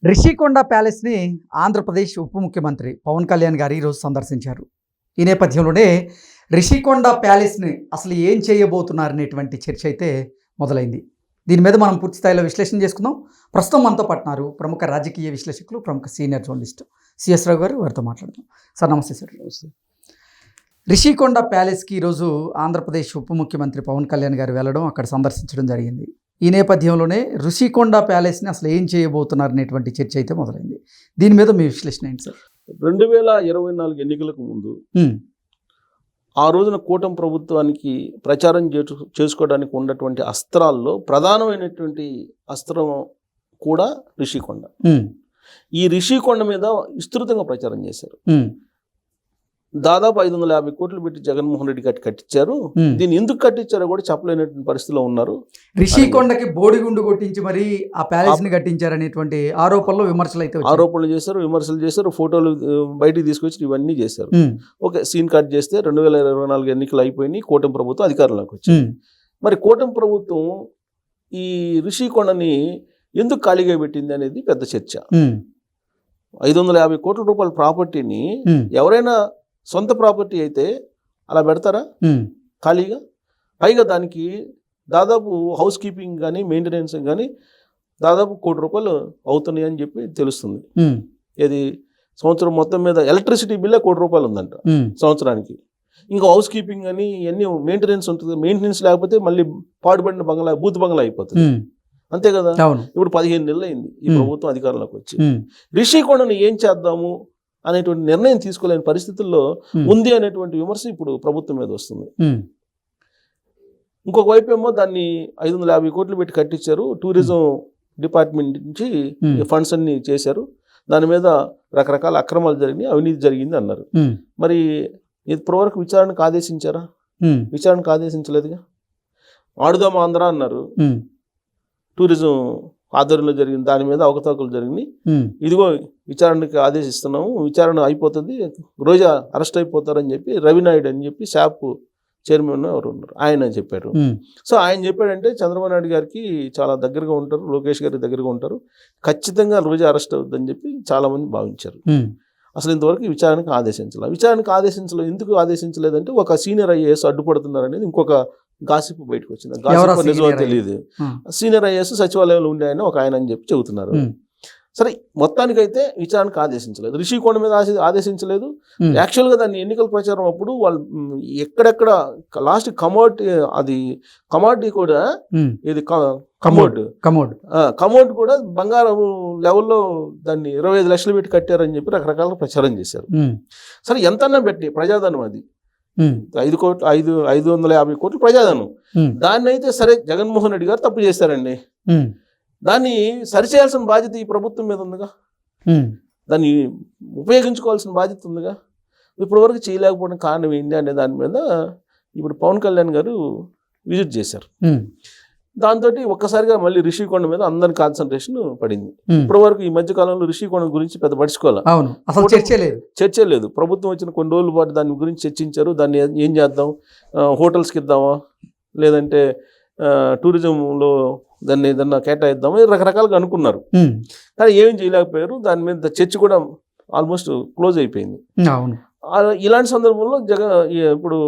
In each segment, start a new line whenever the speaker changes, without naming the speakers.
రిషికొండ ప్యాలెస్ని ఆంధ్రప్రదేశ్ ఉప ముఖ్యమంత్రి పవన్ కళ్యాణ్ గారు ఈరోజు సందర్శించారు. ఈ నేపథ్యంలోనే రిషికొండ ప్యాలెస్ని అసలు ఏం చేయబోతున్నారనేటువంటి చర్చ అయితే మొదలైంది. దీని మీద మనం పూర్తి స్థాయిలో విశ్లేషణ చేసుకుందాం. ప్రస్తుతం మనతో పట్టినారు ప్రముఖ రాజకీయ విశ్లేషకులు, ప్రముఖ సీనియర్ జర్నలిస్ట్ సిఎస్ రావు గారు. వారితో మాట్లాడదాం. సార్ నమస్తే సార్. నమస్తే. రిషికొండ ప్యాలెస్కి ఈరోజు ఆంధ్రప్రదేశ్ ఉప ముఖ్యమంత్రి పవన్ కళ్యాణ్ గారు వెళ్ళడం, అక్కడ సందర్శించడం జరిగింది. ఈ నేపథ్యంలోనే రిషికొండ ప్యాలెస్ని అసలు ఏం చేయబోతున్నారు అనేటువంటి చర్చ అయితే మొదలైంది. దీని మీద మీ విశ్లేషణ ఏంటి సార్?
2024 ఎన్నికలకు ముందు ఆ రోజున కూటమి ప్రభుత్వానికి ప్రచారం చేసుకోవడానికి ఉన్నటువంటి అస్త్రాల్లో ప్రధానమైనటువంటి అస్త్రం కూడా రిషికొండ. ఈ రిషికొండ మీద విస్తృతంగా ప్రచారం చేశారు. దాదాపు 550 కోట్లు పెట్టి జగన్మోహన్ రెడ్డి కట్టించారు. దీన్ని ఎందుకు కట్టించారో కూడా చెప్పలేనటువంటి పరిస్థితిలో ఉన్నారు.
రిషికొండకి బోడిగుండు కొట్టించి మరి ఆ ప్యాలెస్ ని కట్టించారనేటువంటి ఆరోపణలు విమర్శలు
చేశారు. ఫోటోలు బయటికి తీసుకొచ్చి ఇవన్నీ చేశారు. ఓకే, సీన్ కట్ చేస్తే 2024 ఎన్నికలు అయిపోయినాయి. కూటమి ప్రభుత్వం అధికారంలోకి వచ్చింది. మరి కూటమి ప్రభుత్వం ఈ రిషికొండని ఎందుకు ఖాళీగా పెట్టింది అనేది పెద్ద చర్చ. 550 కోట్ల రూపాయల ప్రాపర్టీని ఎవరైనా సొంత ప్రాపర్టీ అయితే అలా పెడతారా ఖాళీగా? పైగా దానికి దాదాపు హౌస్ కీపింగ్ కానీ మెయింటెనెన్స్ కానీ దాదాపు 1 కోటి రూపాయలు అవుతున్నాయి అని చెప్పి తెలుస్తుంది. ఇది సంవత్సరం మొత్తం మీద ఎలక్ట్రిసిటీ బిల్లే 1 కోటి రూపాయలు ఉందంట సంవత్సరానికి. ఇంకా హౌస్ కీపింగ్ అని ఇవన్నీ మెయింటెనెన్స్ ఉంటుంది. మెయింటెనెన్స్ లేకపోతే మళ్ళీ పాడుపడిన బంగ్లా, బూత్ బంగ్లా అయిపోతుంది. అంతే కదా. ఇప్పుడు 15 నెలలు అయింది ఈ ప్రభుత్వం అధికారంలోకి వచ్చి. రిషికొండను ఏం చేద్దాము అనేటువంటి నిర్ణయం తీసుకోలేని పరిస్థితుల్లో ఉంది అనేటువంటి విమర్శ ఇప్పుడు ప్రభుత్వం మీద వస్తుంది. ఇంకొక వైపు ఏమో దాన్ని 550 కోట్లు పెట్టి కట్టించారు. టూరిజం డిపార్ట్మెంట్ నుంచి ఫండ్స్ అన్ని చేశారు. దాని మీద రకరకాల అక్రమాలు జరిగినాయి, అవినీతి జరిగింది అన్నారు. మరి ఇప్పటివరకు విచారణకు ఆదేశించారా? విచారణకు ఆదేశించలేదుగా. ఆడుదాం ఆంధ్ర అన్నారు. టూరిజం ఆధ్వర్యంలో జరిగింది, దాని మీద అవకతవకలు జరిగినాయి. ఇదిగో విచారణకి ఆదేశిస్తున్నాము, విచారణ అయిపోతుంది, రోజా అరెస్ట్ అయిపోతారని చెప్పి రవినాయుడు అని చెప్పి శాప్ చైర్మన్ ఎవరు ఉన్నారు ఆయన చెప్పారు. సో ఆయన చెప్పాడంటే చంద్రబాబు నాయుడు గారికి చాలా దగ్గరగా ఉంటారు, లోకేష్ గారికి దగ్గరగా ఉంటారు, ఖచ్చితంగా రోజా అరెస్ట్ అవుతుందని చెప్పి చాలా మంది భావించారు. అసలు ఇంతవరకు విచారణకు ఆదేశించలేదు. ఎందుకు ఆదేశించలేదంటే ఒక సీనియర్ ఐఏఎస్ అడ్డుపడుతున్నారు అనేది ఇంకొక గాసిప్ బయటకు వచ్చింది. గాసిప్ నిజమో తెలియదు. సీనియర్ ఐఏఎస్ సచివాలయంలో ఉండే ఆయన ఒక ఆయన అని చెప్పి చెబుతున్నారు. సరే, మొత్తానికైతే విచారణకు ఆదేశించలేదు, రిషికొండ మీద ఆదేశించలేదు. యాక్చువల్గా దాన్ని ఎన్నికల ప్రచారం అప్పుడు వాళ్ళు ఎక్కడెక్కడ లాస్ట్ కమోడిటీ కూడా ఇది కమోడ్ కూడా బంగారం లెవెల్లో దాన్ని 25 లక్షలు పెట్టి కట్టారని చెప్పి రకరకాల ప్రచారం చేశారు. సరే, ఎంతన్నా పెట్టి ప్రజాధనం అది 550 కోట్లు ప్రజాధనం. దాన్ని అయితే సరే జగన్మోహన్ రెడ్డి గారు తప్పు చేశారండి. దాన్ని సరిచేయాల్సిన బాధ్యత ఈ ప్రభుత్వం మీద ఉందిగా, దాన్ని ఉపయోగించుకోవాల్సిన బాధ్యత ఉందిగా. ఇప్పటి వరకు చేయలేకపోవడం కారణం ఏంటి అనే దాని మీద ఇప్పుడు పవన్ కళ్యాణ్ గారు విజిట్ చేశారు. దాంతో ఒక్కసారిగా మళ్ళీ రిషికొండ మీద అందరి కాన్సన్ట్రేషన్ పడింది. ఇప్పటి వరకు ఈ మధ్య కాలంలో రిషికొండ గురించి పెద్ద పడుచుకోవాలి, చర్చే లేదు. ప్రభుత్వం వచ్చిన కొన్ని రోజుల పాటు దాని గురించి చర్చించారు. దాన్ని ఏం చేద్దాం, హోటల్స్కి ఇద్దామా లేదంటే టూరిజంలో దాన్ని ఏదన్నా కేటాయిద్దామా, రకరకాలుగా అనుకున్నారు. కానీ ఏమేం చేయలేకపోయారు. దాని మీద చర్చ కూడా ఆల్మోస్ట్ క్లోజ్ అయిపోయింది. ఇలాంటి సందర్భంలో ఇప్పుడు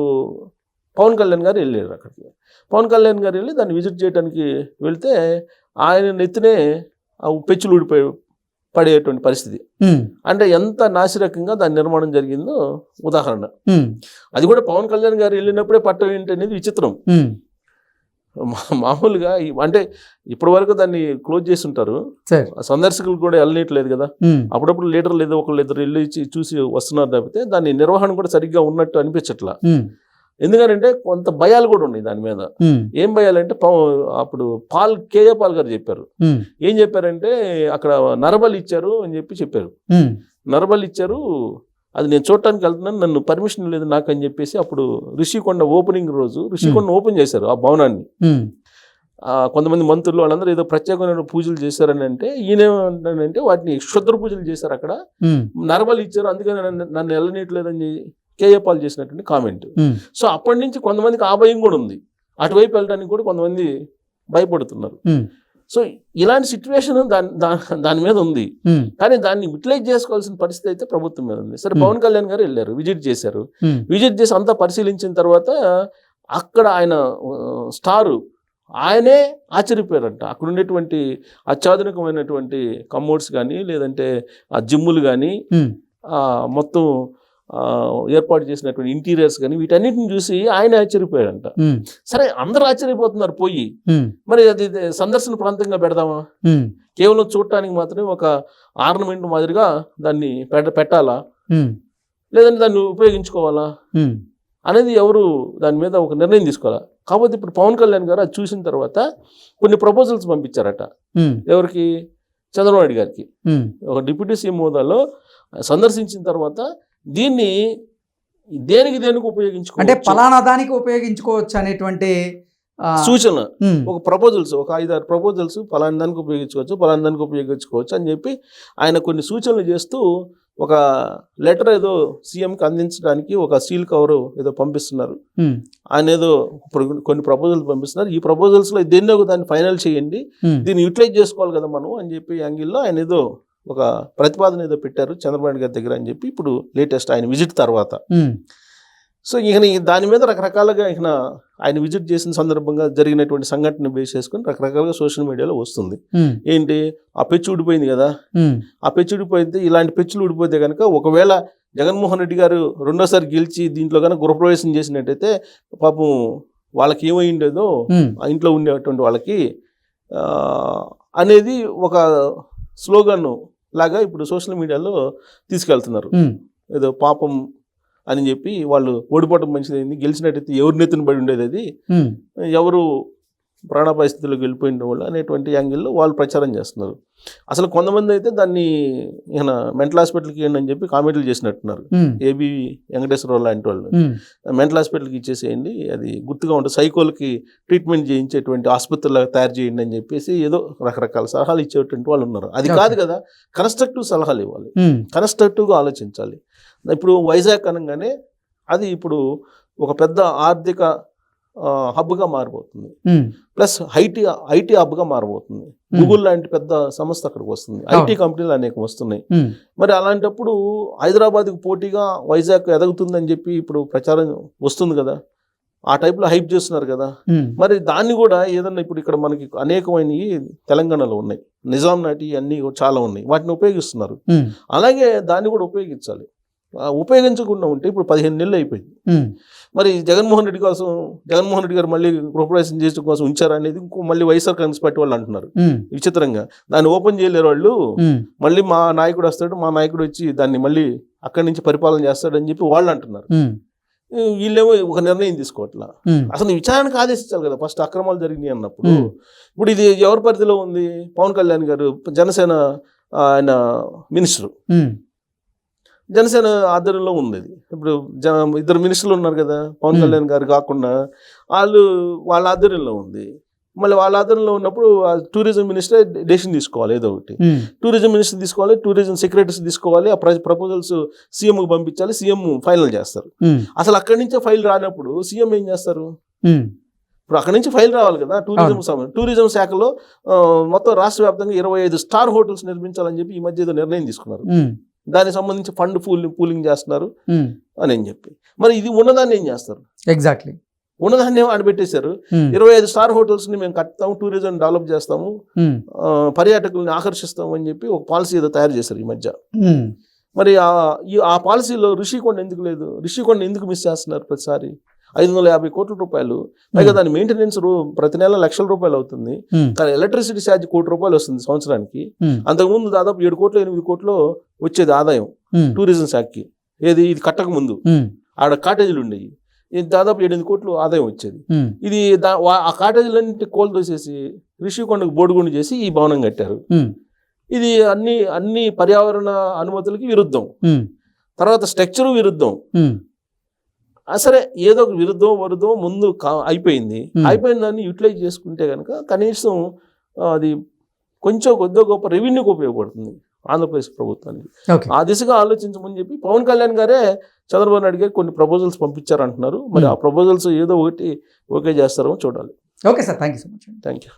పవన్ కళ్యాణ్ గారు వెళ్ళారు అక్కడికి. పవన్ కళ్యాణ్ గారు వెళ్ళి దాన్ని విజిట్ చేయడానికి వెళ్తే ఆయన నెత్తినే పెచ్చులు పడేటువంటి పరిస్థితి. అంటే ఎంత నాసిరకంగా దాని నిర్మాణం జరిగిందో ఉదాహరణ. అది కూడా పవన్ కళ్యాణ్ గారు వెళ్ళినప్పుడే పట్టం ఏంటి అనేది విచిత్రం. మామూలుగా అంటే ఇప్పటి వరకు దాన్ని క్లోజ్ చేసి ఉంటారు, సందర్శకులు కూడా వెళ్ళనట్లేదు కదా. అప్పుడప్పుడు లీడర్లు ఏదో ఒకళ్ళు ఇద్దరు వెళ్ళి చూసి వస్తున్నారు తప్పితే దాని నిర్వహణ కూడా సరిగ్గా ఉన్నట్టు అనిపించట్లా. ఎందుకంటే కొంత భయాలు కూడా ఉన్నాయి దాని మీద. ఏం భయాలంటే అప్పుడు కేఏ పాల్ గారు చెప్పారు. ఏం చెప్పారంటే అక్కడ నరబలి ఇచ్చారు అని చెప్పారు. నరబలి ఇచ్చారు, అది నేను చూడటానికి వెళ్తున్నాను, నన్ను పర్మిషన్ లేదు నాకు అని చెప్పేసి అప్పుడు రిషికొండ ఓపెనింగ్ రోజు రిషికొండ ఓపెన్ చేశారు ఆ భవనాన్ని. కొంతమంది మంత్రులు వాళ్ళందరూ ఏదో ప్రత్యేకమైన పూజలు చేశారని అంటే ఈయన ఏమంటానంటే వాటిని క్షుద్ర పూజలు చేశారు, అక్కడ నరబలి ఇచ్చారు, అందుకని నన్ను వెళ్ళనట్లేదని కేఏ పాల్ చేసినటువంటి కామెంట్. సో అప్పటి నుంచి కొంతమందికి ఆ భయం కూడా ఉంది, అటువైపు వెళ్ళడానికి కూడా కొంతమంది భయపడుతున్నారు. సో ఇలాంటి సిచ్యువేషన్ దాని మీద ఉంది. కానీ దాన్ని యూటిలైజ్ చేసుకోవాల్సిన పరిస్థితి అయితే ప్రభుత్వం మీద ఉంది. సరే, పవన్ కళ్యాణ్ గారు వెళ్ళారు, విజిట్ చేశారు. విజిట్ చేసి అంతా పరిశీలించిన తర్వాత అక్కడ ఆయన స్టారు ఆయనే ఆశ్చర్యపోయారంట. అక్కడ ఉండేటువంటి అత్యాధునికమైనటువంటి కమోడ్స్ కానీ, లేదంటే ఆ జిమ్ములు కానీ, మొత్తం ఏర్పాటు చేసినటువంటి ఇంటీరియర్స్ కానీ, వీటన్నిటిని చూసి ఆయన ఆశ్చర్యపోయాడంట. సరే, అందరూ ఆశ్చర్యపోతున్నారు పోయి, మరి అది సందర్శన ప్రాంతంగా పెడదామా? కేవలం చూడటానికి మాత్రమే ఒక ఆర్నమెంట్ మాదిరిగా దాన్ని పెట్టాలా, లేదంటే దాన్ని ఉపయోగించుకోవాలా అనేది ఎవరు దాని మీద ఒక నిర్ణయం తీసుకోవాలా. కాకపోతే ఇప్పుడు పవన్ కళ్యాణ్ గారు అది చూసిన తర్వాత కొన్ని ప్రపోజల్స్ పంపించారట. ఎవరికి? చంద్రబాబు నాయుడు గారికి. ఒక డిప్యూటీ సీఎం హోదాలో సందర్శించిన తర్వాత దీన్ని దేనికి ఉపయోగించుకో, అంటే
ఫలానా దానికి ఉపయోగించుకోవచ్చు అనేటువంటి
సూచన, ఒక ప్రపోజల్స్, ఒక 5-6 ప్రపోజల్స్ ఫలానా దానికి ఉపయోగించుకోవచ్చు అని చెప్పి ఆయన కొన్ని సూచనలు చేస్తూ ఒక లెటర్ ఏదో సీఎంకి అందించడానికి ఒక సీల్ కవర్ ఏదో పంపిస్తున్నారు. ఆయన ఏదో కొన్ని ప్రపోజల్స్ పంపిస్తున్నారు. ఈ ప్రపోజల్స్లో దేన్ని ఒక దాన్ని ఫైనల్ చేయండి, దీన్ని యూటిలైజ్ చేసుకోవాలి కదా మనం అని చెప్పి యాంగిల్లో ఆయన ఏదో ఒక ప్రతిపాదన ఏదో పెట్టారు చంద్రబాబు నాయుడు గారి దగ్గర అని చెప్పి ఇప్పుడు లేటెస్ట్ ఆయన విజిట్ తర్వాత. సో ఇక దాని మీద రకరకాలుగా ఇక ఆయన విజిట్ చేసిన సందర్భంగా జరిగినటువంటి సంఘటన బేస్ చేసుకుని రకరకాలుగా సోషల్ మీడియాలో వస్తుంది. ఏంటి, ఆ పెచ్చు ఊడిపోయింది కదా, ఆ పెచ్చు ఊడిపోయితే, ఇలాంటి పెచ్చులు ఊడిపోతే కనుక ఒకవేళ జగన్మోహన్ రెడ్డి గారు రెండోసారి గెలిచి దీంట్లో కనుక గృహప్రవేశం చేసినట్టయితే పాపం వాళ్ళకి ఏమైండేదో ఆ ఇంట్లో ఉండేటువంటి వాళ్ళకి అనేది ఒక స్లోగన్ లాగా ఇప్పుడు సోషల్ మీడియాలో తీసుకెళ్తున్నారు. ఏదో పాపం అని చెప్పి వాళ్ళు ఓడిపోవడం మంచిదైంది, గెలిచినట్టయితే ఎవరి నెత్తిన పడి ఉండేది, అది ఎవరు ప్రాణాపాయ స్థితిలోకి వెళ్ళిపోయిన వాళ్ళు అనేటువంటి యాంగిల్లో వాళ్ళు ప్రచారం చేస్తున్నారు. అసలు కొంతమంది అయితే దాన్ని ఈయన మెంటల్ హాస్పిటల్కి ఇవ్వండి అని చెప్పి కామెంట్లు చేసినట్టున్నారు. ఏబి వెంకటేశ్వరరావు లాంటి వాళ్ళు మెంటల్ హాస్పిటల్కి ఇచ్చేసేయండి, అది గుర్తుగా ఉంటుంది, సైకోలకి ట్రీట్మెంట్ చేయించేటువంటి ఆసుపత్రులాగా తయారు చేయండి అని చెప్పేసి ఏదో రకరకాల సలహాలు ఇచ్చేటువంటి వాళ్ళు ఉన్నారు. అది కాదు కదా, కన్స్ట్రక్టివ్ సలహాలు ఇవ్వాలి, కన్స్ట్రక్టివ్గా ఆలోచించాలి. ఇప్పుడు వైజాగ్ అనగానే అది ఇప్పుడు ఒక పెద్ద ఆర్థిక హబ్గా మారిపోతుంది, ప్లస్ ఐటీ హబ్గా మారబోతుంది. గూగుల్ లాంటి పెద్ద సంస్థ అక్కడికి వస్తుంది, ఐటీ కంపెనీలు అనేకం వస్తున్నాయి. మరి అలాంటప్పుడు హైదరాబాద్కి పోటీగా వైజాగ్ ఎదుగుతుందని చెప్పి ఇప్పుడు ప్రచారం వస్తుంది కదా, ఆ టైప్లో హైప్ చేస్తున్నారు కదా. మరి దాన్ని కూడా ఏదన్నా ఇప్పుడు ఇక్కడ మనకి అనేకమైనవి తెలంగాణలో ఉన్నాయి, నిజాం నాటి అన్నీ చాలా ఉన్నాయి, వాటిని ఉపయోగిస్తున్నారు. అలాగే దాన్ని కూడా ఉపయోగించాలి. ఉపయోగించకుండా ఉంటే ఇప్పుడు 15 నెలలు అయిపోయింది. మరి జగన్మోహన్ రెడ్డి గారు మళ్ళీ గృహప్రవేశం చేయడం కోసం ఉంచారు అనేది మళ్ళీ వైఎస్ఆర్ కాంగ్రెస్ పార్టీ వాళ్ళు అంటున్నారు. విచిత్రంగా దాన్ని ఓపెన్ చేయలేరు వాళ్ళు, మళ్ళీ మా నాయకుడు వస్తాడు, మా నాయకుడు వచ్చి దాన్ని మళ్ళీ అక్కడి నుంచి పరిపాలన చేస్తాడని చెప్పి వాళ్ళు అంటున్నారు. వీళ్ళేమో ఒక నిర్ణయం తీసుకోవట్లా. అసలు విచారణకు ఆదేశించాలి కదా ఫస్ట్, అక్రమాలు జరిగినాయి అన్నప్పుడు. ఇప్పుడు ఇది ఎవరి పరిధిలో ఉంది? పవన్ కళ్యాణ్ గారు జనసేన ఆయన మినిస్టరు, జనసేన ఆధ్వర్యంలో ఉంది. ఇప్పుడు 2 మినిస్టర్లు ఉన్నారు కదా, పవన్ కళ్యాణ్ గారు కాకుండా వాళ్ళ ఆధ్వర్యంలో ఉంది. మళ్ళీ వాళ్ళ ఆధ్వర్యంలో ఉన్నప్పుడు టూరిజం మినిస్టర్ డెసిషన్ తీసుకోవాలి, ఏదో ఒకటి టూరిజం మినిస్టర్ తీసుకోవాలి, టూరిజం సెక్రటరీస్ తీసుకోవాలి, ఆ ప్రపోజల్స్ సీఎంకి పంపించాలి, సీఎం ఫైనల్ చేస్తారు. అసలు అక్కడి నుంచే ఫైల్ రానప్పుడు సీఎం ఏం చేస్తారు? ఇప్పుడు అక్కడి నుంచి ఫైల్ రావాలి కదా. టూరిజం శాఖలో మొత్తం రాష్ట్ర వ్యాప్తంగా 25 స్టార్ హోటల్స్ నిర్మించాలని చెప్పి ఈ మధ్య ఏదో నిర్ణయం తీసుకున్నారు. దానికి సంబంధించి ఫండ్ పూలింగ్ చేస్తున్నారు అని చెప్పి, మరి ఇది ఉన్నదాన్ని ఏం చేస్తారు?
ఎగ్జాక్ట్లీ,
ఉన్నదాన్ని ఆడబెట్టేశారు. 25 స్టార్ హోటల్స్ ని మేము కడతాము, టూరిజం డెవలప్ చేస్తాము, పర్యాటకుల్ని ఆకర్షిస్తాము అని చెప్పి ఒక పాలసీ ఏదో తయారు చేశారు ఈ మధ్య. మరి ఆ పాలసీలో ఋషికొండ ఎందుకు లేదు? ఋషికొండ ఎందుకు మిస్ చేస్తున్నారు? ప్రతిసారి 550 కోట్ల రూపాయలు, పైగా దాని మెయింటెనెన్స్ ప్రతి నెల లక్షల రూపాయలు అవుతుంది. కానీ ఎలక్ట్రిసిటీ ఛార్జ్ ₹1 కోటి వస్తుంది సంవత్సరానికి. అంతకుముందు దాదాపు 7 కోట్లు 8 కోట్లు వచ్చేది ఆదాయం టూరిజం శాఖకి. ఇది కట్టక ముందు ఆడ కాటేజీలు ఉండేవి, దాదాపు 7-8 కోట్లు ఆదాయం వచ్చేది. ఇది ఆ కాటేజీలన్నింటి కోలు తోసేసి ఋషికొండకు బోడిగుండు చేసి ఈ భవనం కట్టారు. ఇది అన్ని పర్యావరణ అనుమతులకి విరుద్ధం, తర్వాత స్ట్రక్చరు విరుద్ధం. సరే, ఏదో ఒక వరుదో ముందు అయిపోయిన దాన్ని యూటిలైజ్ చేసుకుంటే కనుక కనీసం అది కొంచెం కొద్దిగా గొప్ప రెవెన్యూకి ఉపయోగపడుతుంది ఆంధ్రప్రదేశ్ ప్రభుత్వానికి. ఆ దిశగా ఆలోచించమని చెప్పి పవన్ కళ్యాణ్ గారే చంద్రబాబు నాయుడు గారికి కొన్ని ప్రపోజల్స్ పంపించారంటున్నారు. మరి ఆ ప్రపోజల్స్ ఏదో ఒకటి ఓకే చేస్తారో చూడాలి.
Okay sir, thank you so much.
Thank you.